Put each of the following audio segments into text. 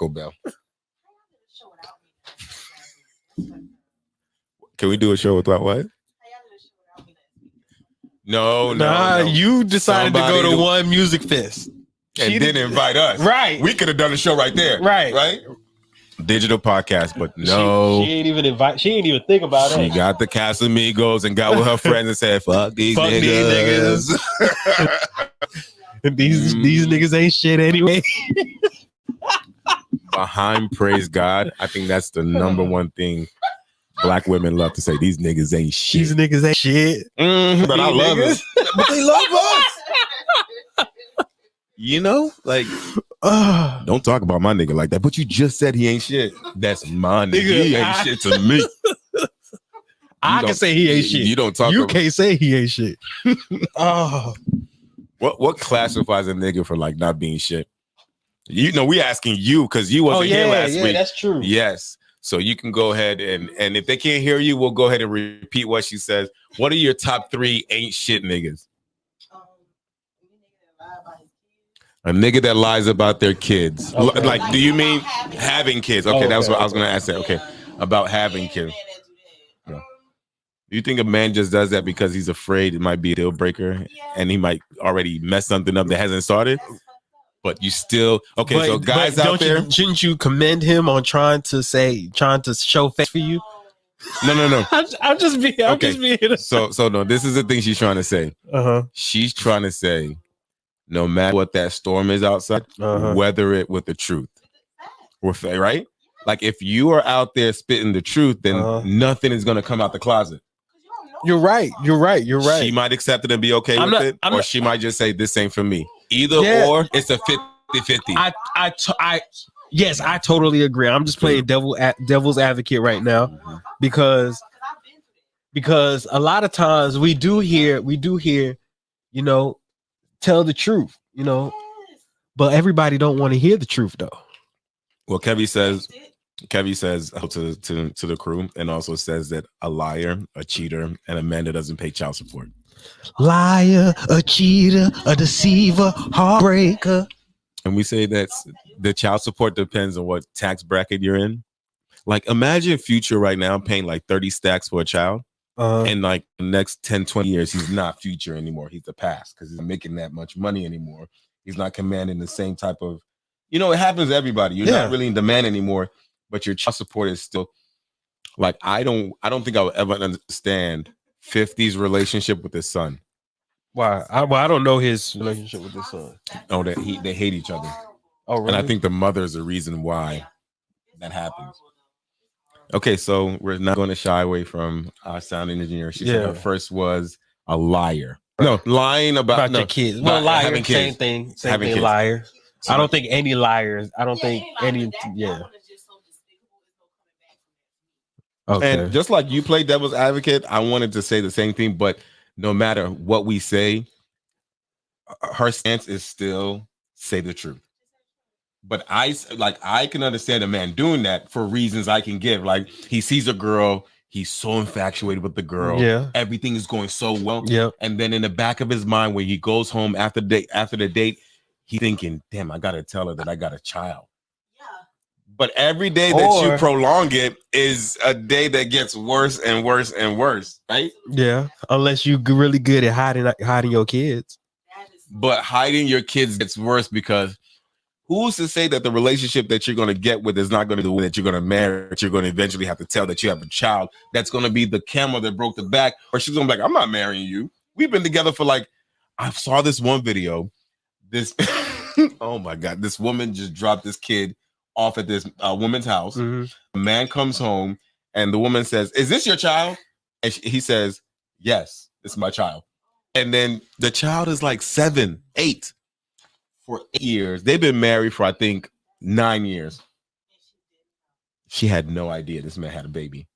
Taco Bell. Can we do a show without what? No. You decided to go to one music fest and didn't invite us. Right. We could have done a show right there. Right. Digital podcast, but no. She ain't even invite. She ain't even think about it. She got the Casamigos and got with her friends and said, "Fuck these niggas." These niggas ain't shit anyway. Behind praise God, I think that's the number one thing Black women love to say. These niggas ain't shit. These niggas ain't shit. But I love it. But they love us. You know, like, don't talk about my nigga like that. But you just said he ain't shit. That's my nigga. He ain't shit to me. I can say he ain't shit. You don't talk. You can't say he ain't shit. What classifies a nigga for like not being shit? You know, we asking you because you wasn't here last week. That's true. Yes. So you can go ahead and if they can't hear you, we'll go ahead and repeat what she says. What are your top 3 ain't shit niggas? A nigga that lies about their kids. Okay. Like, do you mean having kids? Okay, that was what I was going to ask that. Okay, about having kids. Yeah. Do you think a man just does that because he's afraid it might be a deal breaker and he might already mess something up that hasn't started? But you still so guys out there, shouldn't you commend him on trying to show face for you? No. I'm just being. So no, this is the thing she's trying to say. She's trying to say, no matter what that storm is outside, weather it with the truth. Right? Like if you are out there spitting the truth, then nothing is going to come out the closet. You're right. She might accept it and be okay with it, or she might just say, this ain't for me. Either or, it's a 50-50. Yes, I totally agree. I'm just playing devil's advocate right now because a lot of times we do hear, you know, tell the truth, you know, but everybody don't want to hear the truth though. Well, Kevy says to the crew and also says that a liar, a cheater, and a man that doesn't pay child support. Liar, a cheater, a deceiver, heartbreaker. And we say that the child support depends on what tax bracket you're in. Like imagine Future right now paying like 30 stacks for a child. And like the next 10, 20 years, he's not Future anymore. He's the past because he's not making that much money anymore. He's not commanding the same type of, you know, it happens to everybody. You're not really in demand anymore, but your child support is still like, I don't think I will ever understand 50's relationship with his son. Why? I don't know his relationship with his son. Oh, they hate each other. Oh, really? And I think the mother is the reason why that happens. Okay, so we're not going to shy away from our sound engineer. She said her first was a liar. No, lying about your kids. Well, liar, having kids. Same thing, liar. So I don't think any liars. I don't think any. Yeah. Okay. And just like you play devil's advocate, I wanted to say the same thing, but no matter what we say, her stance is still say the truth. But I can understand a man doing that for reasons I can give. Like he sees a girl, he's so infatuated with the girl. Yeah. Everything is going so well. Yeah. And then in the back of his mind, when he goes home after the date, he's thinking, damn, I gotta tell her that I got a child. Yeah. But every day that you prolong it is a day that gets worse and worse and worse, right? Yeah. Unless you're really good at hiding your kids. But hiding your kids gets worse because who's to say that the relationship that you're going to get with is not going to be the one that you're going to marry, that you're going to eventually have to tell that you have a child that's going to be the camel that broke the back, or she's going to be like, I'm not marrying you. We've been together for like, I saw this one video. This, oh my God, this woman just dropped this kid off at this woman's house. Mm-hmm. The man comes home and the woman says, is this your child? And he says, yes, it's my child. And then the child is like 7, 8. For 8 years. They've been married for, I think, 9 years. She had no idea this man had a baby.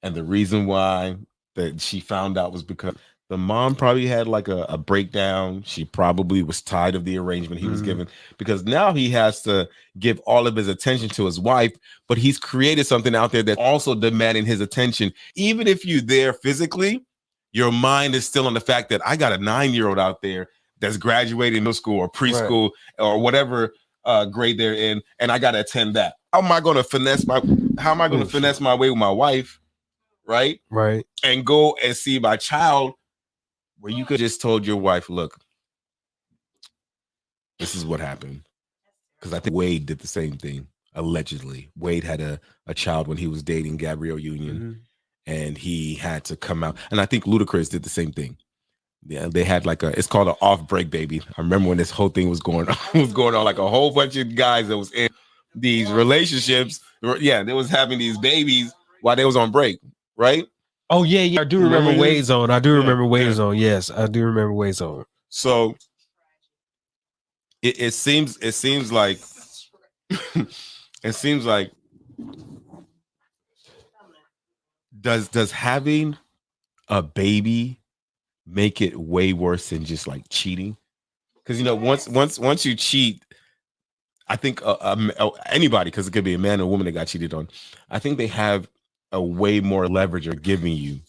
And the reason why that she found out was because the mom probably had like a breakdown. She probably was tired of the arrangement he was given, because now he has to give all of his attention to his wife, but he's created something out there that's also demanding his attention. Even if you're there physically, your mind is still on the fact that I got a 9-year-old out there that's graduating middle school or preschool or whatever grade they're in, and I gotta attend that. How am I gonna finesse my way with my wife, right? Right. And go and see my child where you could just told your wife, look, this is what happened. Because I think Wade did the same thing, allegedly. Wade had a child when he was dating Gabrielle Union, and he had to come out. And I think Ludacris did the same thing. Yeah, they had like it's called an off break baby. I remember when this whole thing was going on, like a whole bunch of guys that was in these relationships. Yeah, they was having these babies while they was on break, right? Oh yeah. I do remember Wade Zone. I do remember Wade Zone. Yes, I do remember Wade Zone. So it seems like does having a baby make it way worse than just like cheating? Because once you cheat, I think anybody, because it could be a man or a woman that got cheated on, I think they have a way more leverage or giving you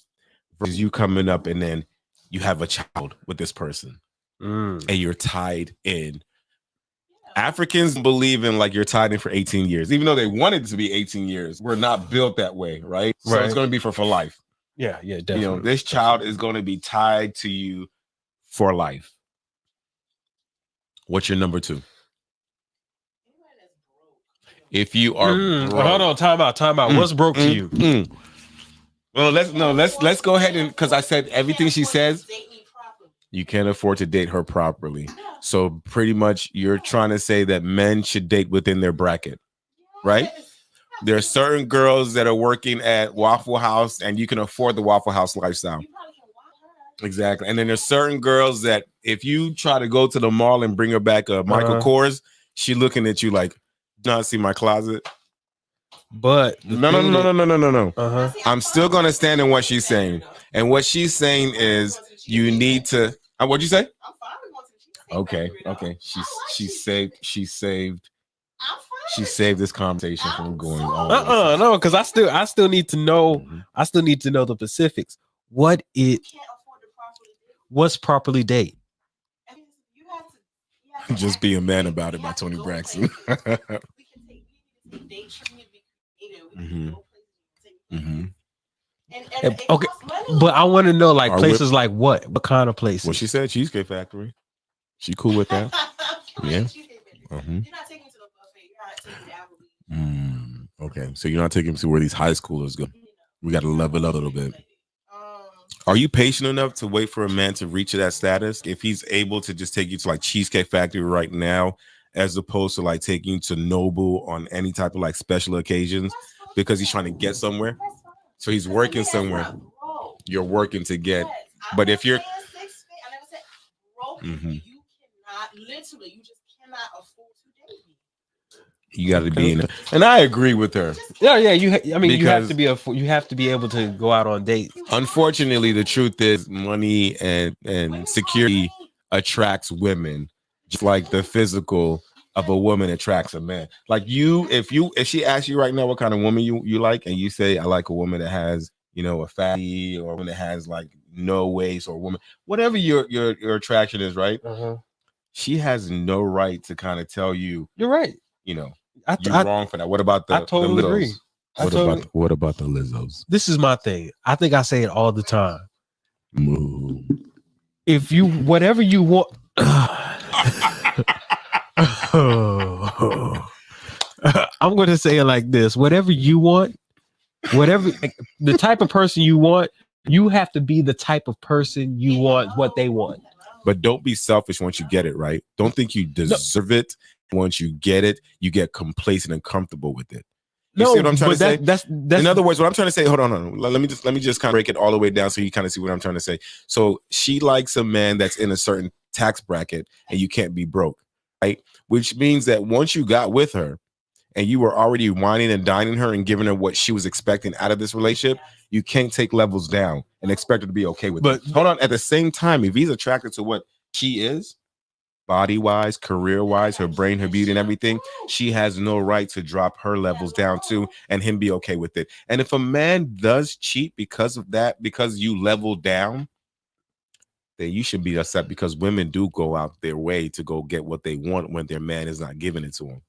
versus you coming up and then you have a child with this person and you're tied in. Africans believe in like you're tied in for 18 years, even though they wanted it to be 18 years. We're not built that way, right? So it's going to be for life. Yeah, definitely. This child is going to be tied to you for life. What's your number 2? If you are hold on, time out. What's broke to you? Well, let's go ahead and, because I said everything she says, you can't afford to date her properly. So pretty much you're trying to say that men should date within their bracket, right? There are certain girls that are working at Waffle House and you can afford the Waffle House lifestyle. Exactly. And then there's certain girls that if you try to go to the mall and bring her back a Michael Kors, she looking at you like, not see my closet. But no. I'm still gonna stand in what she's saying. And what she's saying is you need to what'd you say? Okay. She saved this conversation from going on. No, because I still need to know. I still need to know the specifics. What's properly date? Just Be a Man About It by Tony Braxton. Okay, but I want to know like places like what kind of places? Well, she said Cheesecake Factory. She cool with that? Yeah. Okay, so you're not taking them to where these high schoolers go. We got to level up a little bit. Are you patient enough to wait for a man to reach that status? If he's able to just take you to like Cheesecake Factory right now, as opposed to like taking you to Noble on any type of like special occasions because he's trying to get somewhere. So he's working somewhere. You're working to get. But if you're you just cannot afford to date me. You got to be in it. And I agree with her. Yeah. You have to be able to go out on dates. Unfortunately, the truth is money and security attracts women, just like the physical of a woman attracts a man. Like if she asks you right now what kind of woman you like, and you say I like a woman that has a fatty, or one that has like no waist, or woman, whatever your attraction is, right? She has no right to kind of tell you you're right. You're wrong for that. What about I totally agree. What about the Lizzos? This is my thing. I think I say it all the time. If you whatever you want. I'm going to say it like this. Whatever you want, whatever the type of person you want, you have to be the type of person you want what they want. But don't be selfish once you get it, right? Don't think you deserve it. Once you get it, you get complacent and comfortable with it. You see what I'm trying to say? That's in other words, what I'm trying to say, hold on. Let me just kind of break it all the way down so you kind of see what I'm trying to say. So she likes a man that's in a certain tax bracket and you can't be broke, right? Which means that once you got with her and you were already whining and dining her and giving her what she was expecting out of this relationship, you can't take levels down and expect her to be okay with it. But hold on, at the same time, if he's attracted to what she is, body-wise, career-wise, her brain, her beauty, and everything, she has no right to drop her levels down too, and him be okay with it. And if a man does cheat because of that, because you level down, then you should be upset because women do go out their way to go get what they want when their man is not giving it to them.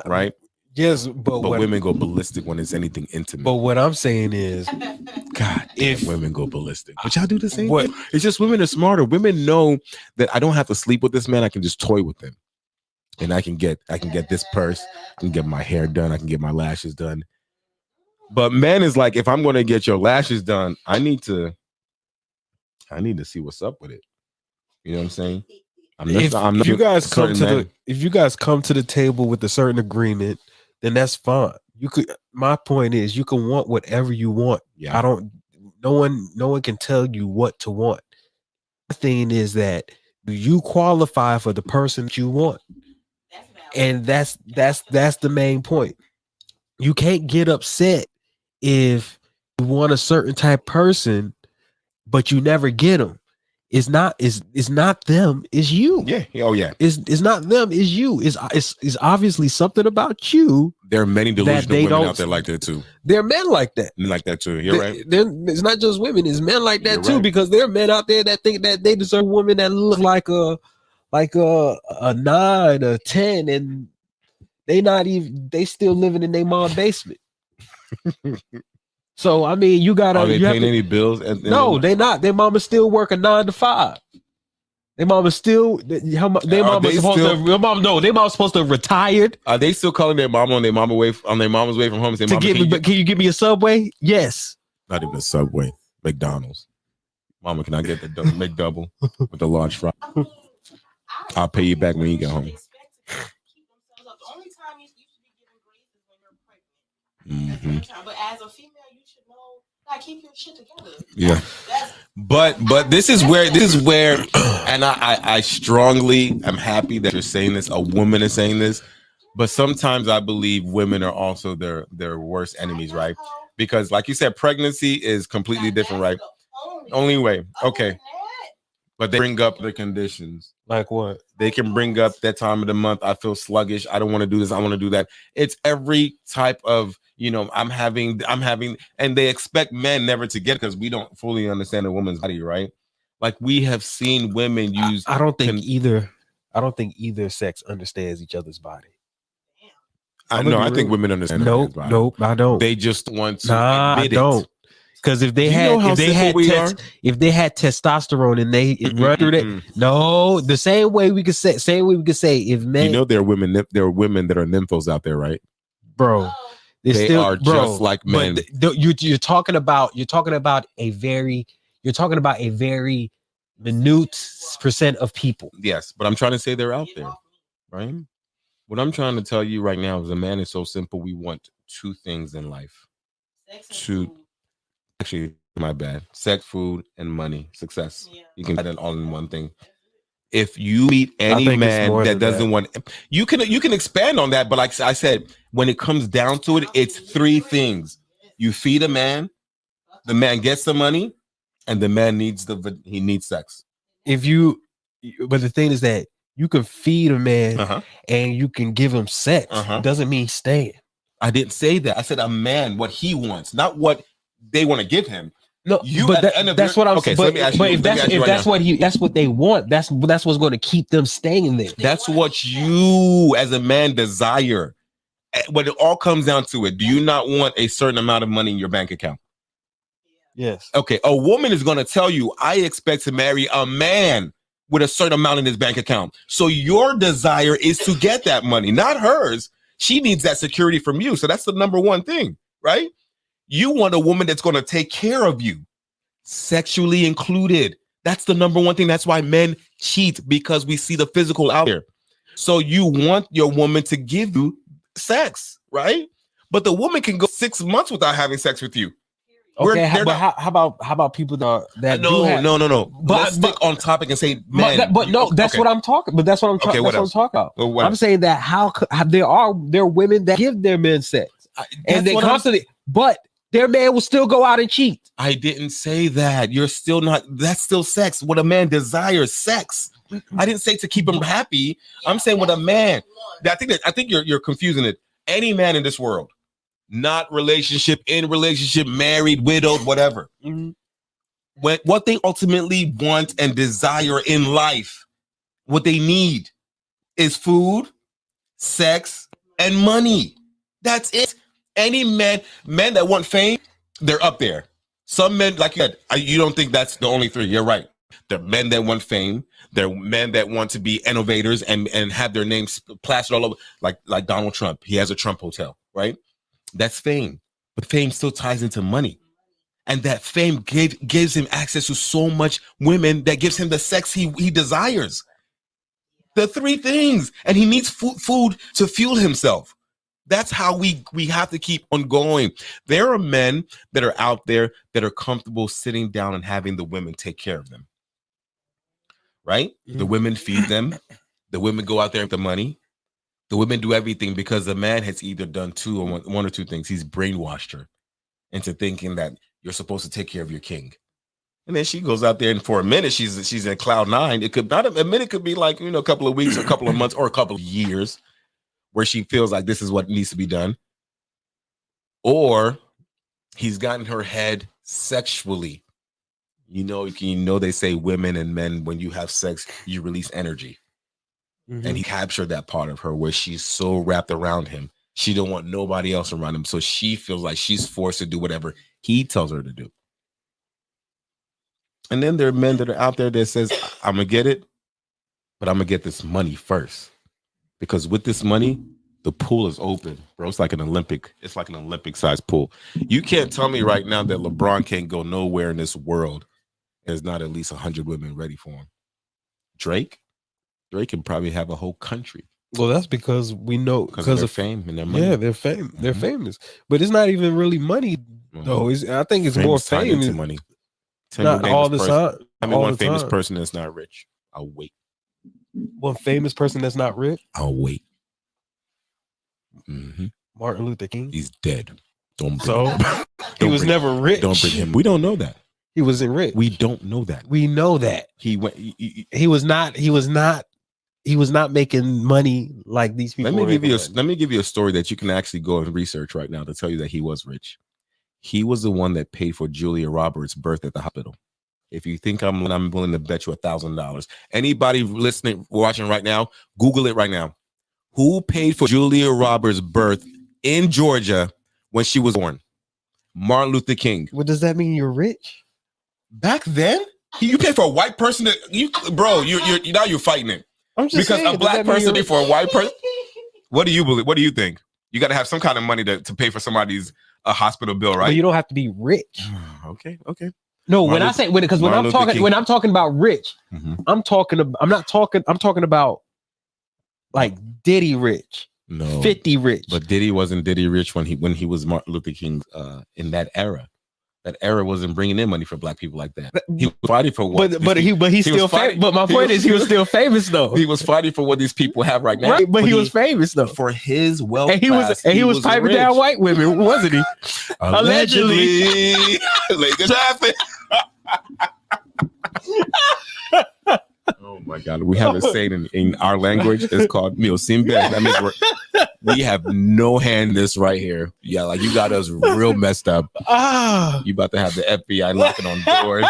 Right? Yes, but women go ballistic when it's anything intimate. But what I'm saying is, God, if women go ballistic, but y'all do the same what? thing. It's just women are smarter. Women know that I don't have to sleep with this man. I can just toy with him, and I can get this purse. I can get my hair done. I can get my lashes done. But man is like, if I'm going to get your lashes done, I need to see what's up with it. You know what I'm saying? If you guys come to the table with a certain agreement, then that's fine. You could. My point is, you can want whatever you want. Yeah. No one can tell you what to want. The thing is that you qualify for the person that you want, and that's the main point. You can't get upset if you want a certain type person, but you never get them. It's not them, it's you. Yeah. Oh yeah. It's not them, it's you. It's obviously something about you. There are many delusional women out there like that too. There are men like that. Men like that too. You're right. It's not just women, it's men like that You're too, right. because there are men out there that think that they deserve a woman that look like a 9 or 10, and they still living in their mom's basement. So I mean, you gotta. Are they paying to, any bills? No, they not. Their mama still work a 9 to 5. Their mama still. Their mama's supposed to retired. Are they still calling their mama on their mama's way from home? And say, To get me, but can you give me a Subway? Yes. Not even a Subway, McDonald's. Mama, can I get the McDouble with the large fry? I'll pay you back when you get home. Mm-hmm. But as a female, you should know, like, keep your shit together. Yeah. But this is where, and I strongly am happy that you're saying this. A woman is saying this, but sometimes I believe women are also their worst enemies, right? Because, like you said, pregnancy is completely different, right? Only way, okay. But they bring up the conditions. Like what? They can bring up that time of the month. I feel sluggish. I don't want to do this. I want to do that. It's every type of, I'm having, and they expect men never to get it because we don't fully understand a woman's body, right? Like we have seen women use. I don't think either sex understands each other's body. I think women understand. Nope, I don't. They just want to. I don't. Because if they had testosterone and they run through that, no, the same way we could say if men, there are women that are nymphos out there, right, bro? They are just like men. But you're talking about a very minute percent of people. Yes, but I'm trying to say they're out there, right? What I'm trying to tell you right now is a man is so simple. We want 2 things in life. Actually, my bad. Sex, food, and money. Success. Yeah. You can add it all in one thing. If you meet any man that doesn't want, you can expand on that. But like I said, when it comes down to it, it's 3 things. You feed a man, the man gets the money, and the man needs sex. But the thing is that you can feed a man and you can give him sex. Doesn't mean staying. I didn't say that. I said a man, what he wants, not what they want to give him. No, that's what I'm saying. So if that's what they want, that's what's going to keep them staying there. That's what you as a man desire. When it all comes down to it, do you not want a certain amount of money in your bank account? Yes. Okay. A woman is going to tell you, I expect to marry a man with a certain amount in his bank account. So your desire is to get that money, not hers. She needs that security from you. So that's the number one thing, right? You want a woman that's going to take care of you, sexually included. That's the number one thing. That's why men cheat, because we see the physical out there. So you want your woman to give you sex, right? But the woman can go 6 months without having sex with you. Okay, how about people that no. But let's stick on topic and say, man. That's what I'm talking. But that's what I'm talking. That's what I'm talking about. I'm saying that there are women that give their men sex, and they constantly, but their man will still go out and cheat. I didn't say that. You're still not. That's still sex. What a man desires, sex. I didn't say to keep him happy. I'm saying what a man. I think you're confusing it. Any man in this world, not relationship, in relationship, married, widowed, whatever. what they ultimately want and desire in life, what they need is food, sex, and money. That's it. Any men that want fame, they're up there. Some men, like you said, you don't think that's the only three. You're right. There are men that want fame. There are men that want to be innovators and have their names plastered all over, like Donald Trump. He has a Trump hotel, right? That's fame. But fame still ties into money. And that fame gives him access to so much women that gives him the sex he desires. The three things. And he needs food to fuel himself. That's how we have to keep on going. There are men that are out there that are comfortable sitting down and having the women take care of them. Right? Mm-hmm. The women feed them. The women go out there with the money. The women do everything because the man has either done one or two things. He's brainwashed her into thinking that you're supposed to take care of your king. And then she goes out there and for a minute, she's in cloud nine. It could not a minute could be like, a couple of weeks or a couple of months or a couple of years where she feels like this is what needs to be done. Or he's gotten her head sexually. They say women and men, when you have sex, you release energy. Mm-hmm. And he captured that part of her where she's so wrapped around him. She don't want nobody else around him. So she feels like she's forced to do whatever he tells her to do. And then there are men that are out there that says, I'm going to get it, but I'm going to get this money first. Because with this money, the pool is open, bro. It's like an Olympic sized pool. You can't tell me right now that LeBron can't go nowhere in this world. There's not at least 100 women ready for him. Drake can probably have a whole country. Well, that's because we know because of fame and their money. Yeah, they're fame. Mm-hmm. They're famous, but it's not even really money though. I think it's more fame into money. Not all the time. I mean, one famous person that's not rich. I'll wait. One famous person that's not rich. I'll wait. Mm-hmm. Martin Luther King. He's dead. He was never rich. Don't bring him. We don't know that. He wasn't rich. We don't know that. We know that he went. He was not making money like these people. Let me give you a story that you can actually go and research right now to tell you that he was rich. He was the one that paid for Julia Roberts' birth at the hospital. If you think I'm willing to bet you $1,000. Anybody listening, watching right now, Google it right now. Who paid for Julia Roberts' birth in Georgia when she was born? Martin Luther King. What does that mean? You're rich? Back then, you pay for a white person you're now you're fighting it. I'm just because saying, a black person pay for a white person. What do you believe? What do you think? You got to have some kind of money to pay for somebody's hospital bill, right? But you don't have to be rich. Okay. No, when I'm talking about rich, mm-hmm. I'm talking about like Diddy rich. No, 50 rich. But Diddy wasn't Diddy rich when he was Martin Luther King in that era. That era wasn't bringing in money for black people like that. He was fighting for what? But he's still famous. But my point is, he was still famous though. He was fighting for what these people have right now. Right, but he was famous though for his wealth. And he was piping rich. Down white women, wasn't he? Allegedly. Late traffic. Oh my God, we have a saying in our language. It's called "Miosim Best." That means we have no hand in this right here. Yeah, like you got us real messed up. You about to have the FBI knocking on doors.